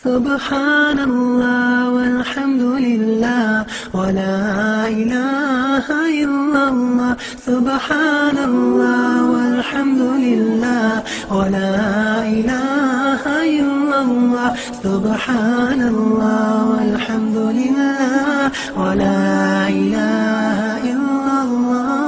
Subhanallah walhamdulillah wa la ilaha illallah. Subhanallah walhamdulillah wa la ilaha illallah. Subhanallah walhamdulillah wa la ilaha illallah.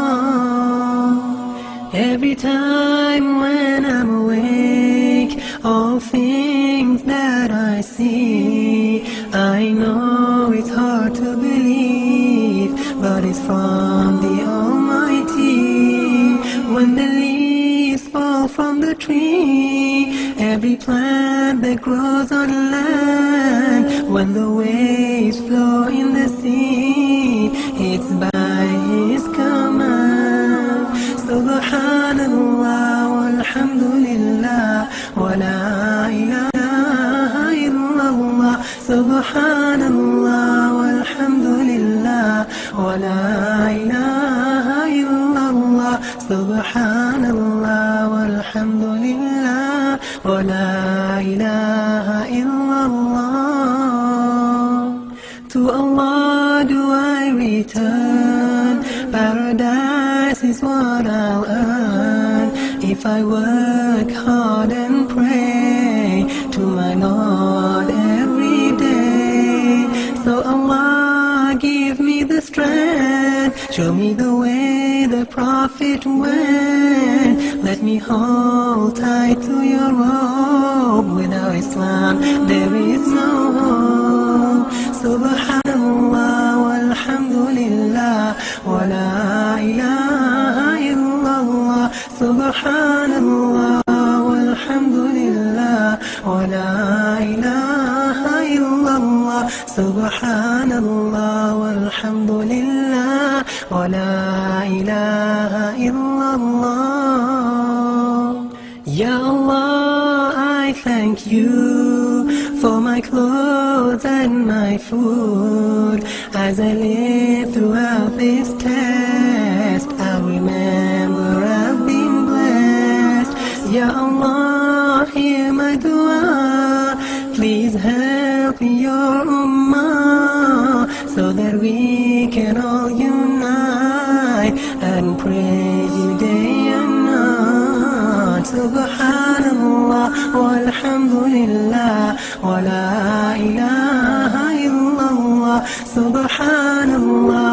Every time when I'm awake, all things that I see, I know it's hard to believe, but it's from the Almighty. When the leaves fall from the tree, every plant that grows on land, when the waves flow in the sea, it's by His command. Subhanallah walhamdulillah wa la ilaha illallah. Subhanallah walhamdulillah wa la ilaha illallah. Subhanallah walhamdulillah wa la ilaha illallah. To Allah do I return, paradise is what I'll earn if I work hard and pray to my Lord every day. So Allah give me the strength, show me the way the Prophet went. Let me hold tight to your robe. Without Islam there is no hope. Subhanallah walhamdulillah wa la ilaha illallah. Subhanallah walhamdulillah wa la ilaha illallah. Subhanallah walhamdulillah wa la ilaha illallah. Ya Allah, I thank you for my clothes and my food. As I live throughout this test, I'll remember I've been blessed. Ya Allah, hear my dua. Please help your ummah so that we can all unite and praise you day and night. Subhanallah walhamdulillah wa la ilaha illallah. Subhanallah